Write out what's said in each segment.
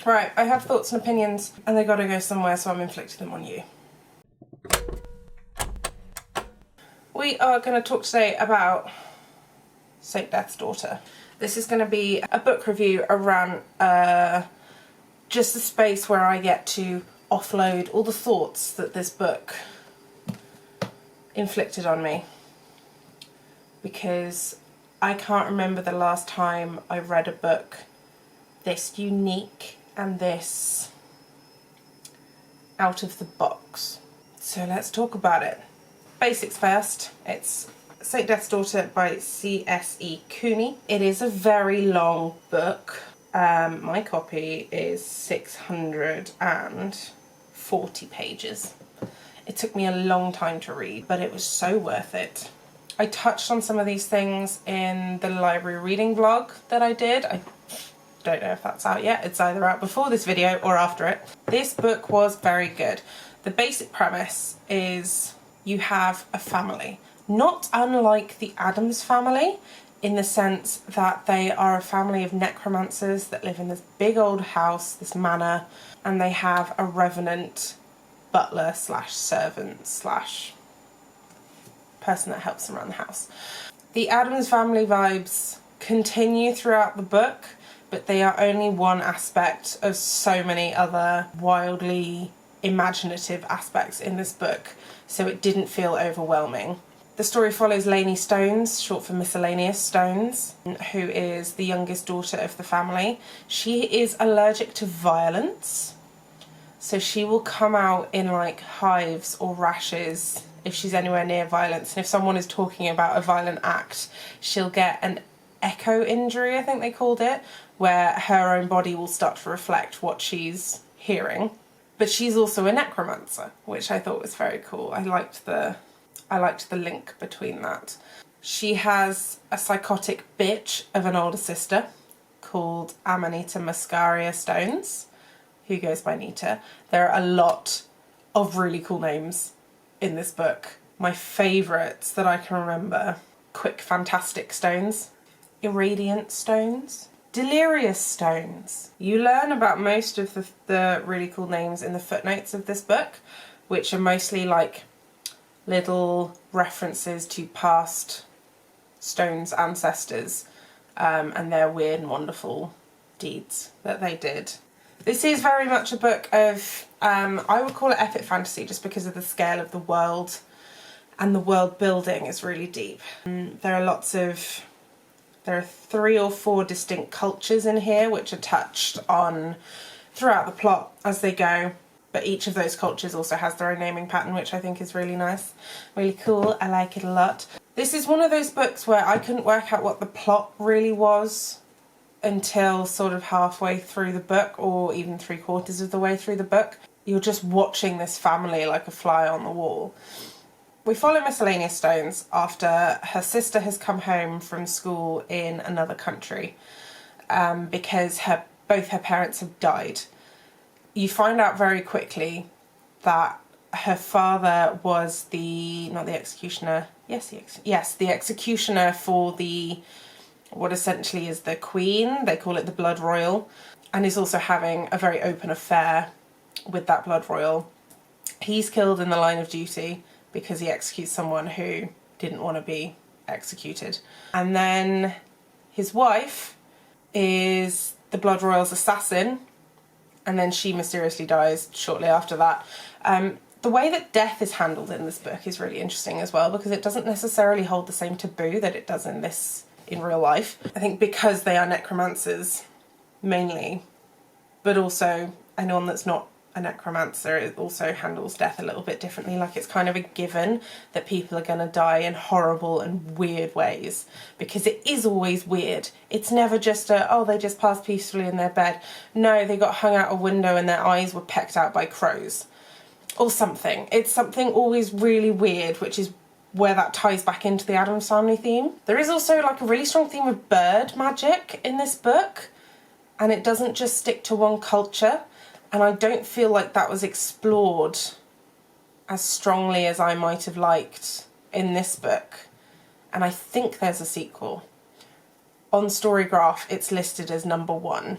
Right, I have thoughts and opinions and they gotta go somewhere, so I'm inflicting them on you. We are going to talk today about Saint Death's Daughter. This is going to be a book review around just a space where I get to offload all the thoughts that this book inflicted on me. Because I can't remember the last time I read a book this unique and this out of the box. So let's talk about it. Basics first. It's Saint Death's Daughter by C.S.E. Cooney. It is a very long book. My copy is 640 pages. It took me a long time to read, but it was so worth it. I touched on some of these things in the library reading vlog that I did. I don't know if that's out yet. It's either out before this video or after it. This book was very good. The basic premise is you have a family, not unlike the Addams family, in the sense that they are a family of necromancers that live in this big old house, this manor, and they have a revenant butler slash servant slash person that helps them around the house. The Addams family vibes continue throughout the book, but they are only one aspect of so many other wildly imaginative aspects in this book, so it didn't feel overwhelming. The story follows Lainey Stones, short for Miscellaneous Stones, who is the youngest daughter of the family. She is allergic to violence, so she will come out in like hives or rashes if she's anywhere near violence, and if someone is talking about a violent act, she'll get an echo injury, I think they called it, where her own body will start to reflect what she's hearing. But she's also a necromancer, which I thought was very cool. I liked the link between that. She has a psychotic bitch of an older sister called Amanita Muscaria Stones, who goes by Nita. There are a lot of really cool names in this book. My favourites that I can remember: Quick Fantastic Stones, Irradiant Stones, Delirious Stones. You learn about most of the really cool names in the footnotes of this book, which are mostly like little references to past Stones ancestors and their weird and wonderful deeds that they did. This is very much a book of, I would call it epic fantasy just because of the scale of the world, and the world building is really deep. There are 3 or 4 distinct cultures in here which are touched on throughout the plot as they go, but each of those cultures also has their own naming pattern, which I think is really nice, really cool. I like it a lot. This is one of those books where I couldn't work out what the plot really was until sort of halfway through the book, or even 3/4 of the way through the book. You're just watching this family like a fly on the wall. We follow Miscellaneous Stones after her sister has come home from school in another country because both her parents have died. You find out very quickly that her father was the executioner for what essentially is the Queen. They call it the Blood Royal, and is also having a very open affair with that Blood Royal. He's killed in the line of duty because he executes someone who didn't want to be executed. And then his wife is the Blood Royal's assassin, and then she mysteriously dies shortly after that. The way that death is handled in this book is really interesting as well, because it doesn't necessarily hold the same taboo that it does in real life. I think because they are necromancers mainly, but also anyone that's not a necromancer, it also handles death a little bit differently. Like, it's kind of a given that people are going to die in horrible and weird ways, because it is always weird. It's never just they just passed peacefully in their bed. No, they got hung out a window and their eyes were pecked out by crows or something. It's something always really weird, which is where that ties back into the Addams Family theme. There is also like a really strong theme of bird magic in this book, and it doesn't just stick to one culture. And I don't feel like that was explored as strongly as I might have liked in this book. And I think there's a sequel. On Storygraph, it's listed as #1,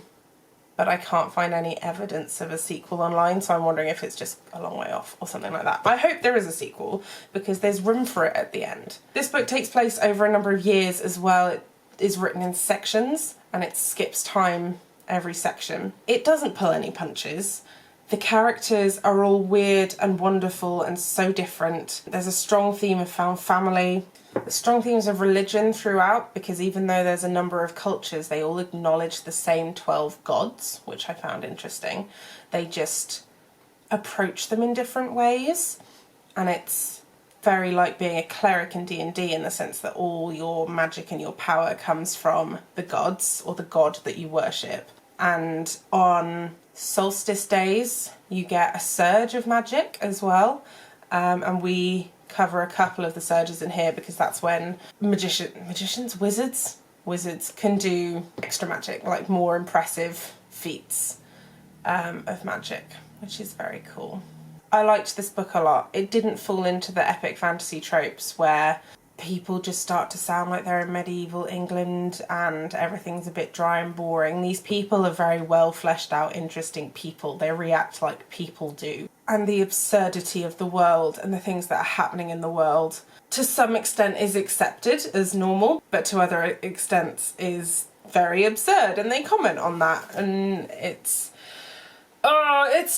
but I can't find any evidence of a sequel online, so I'm wondering if it's just a long way off or something like that. I hope there is a sequel because there's room for it at the end. This book takes place over a number of years as well. It is written in sections and it skips time every section. It doesn't pull any punches. The characters are all weird and wonderful and so different. There's a strong theme of found family, strong themes of religion throughout, because even though there's a number of cultures, they all acknowledge the same 12 gods, which I found interesting. They just approach them in different ways, and it's very like being a cleric in D&D in the sense that all your magic and your power comes from the gods or the god that you worship. And on solstice days you get a surge of magic as well, and we cover a couple of the surges in here because that's when wizards can do extra magic, like more impressive feats of magic, which is very cool. I liked this book a lot. It didn't fall into the epic fantasy tropes where people just start to sound like they're in medieval England and everything's a bit dry and boring. These people are very well fleshed out, interesting people. They react like people do. And the absurdity of the world and the things that are happening in the world to some extent is accepted as normal, but to other extents is very absurd, and they comment on that, and it's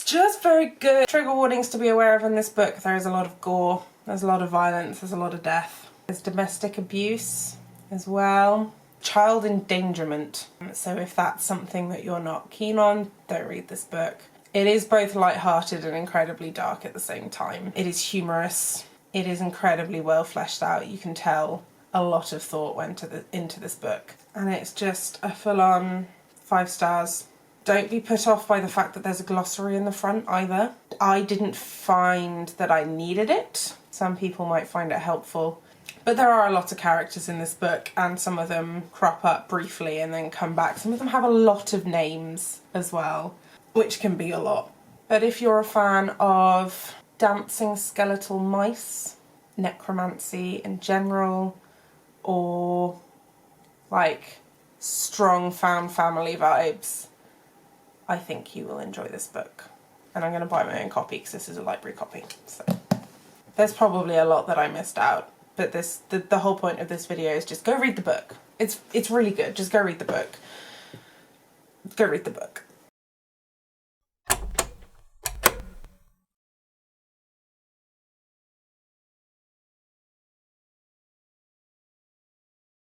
just very good. Trigger warnings to be aware of in this book. There is a lot of gore, there's a lot of violence, there's a lot of death. There's domestic abuse as well. Child endangerment. So if that's something that you're not keen on, don't read this book. It is both light-hearted and incredibly dark at the same time. It is humorous. It is incredibly well fleshed out. You can tell a lot of thought went into this book. And it's just a full-on 5 stars. Don't be put off by the fact that there's a glossary in the front either. I didn't find that I needed it. Some people might find it helpful. But there are a lot of characters in this book, and some of them crop up briefly and then come back. Some of them have a lot of names as well, which can be a lot. But if you're a fan of dancing skeletal mice, necromancy in general, or like strong found family vibes, I think you will enjoy this book. And I'm going to buy my own copy because this is a library copy. So there's probably a lot that I missed out. But the whole point of this video is just go read the book. It's really good. Just go read the book. Go read the book.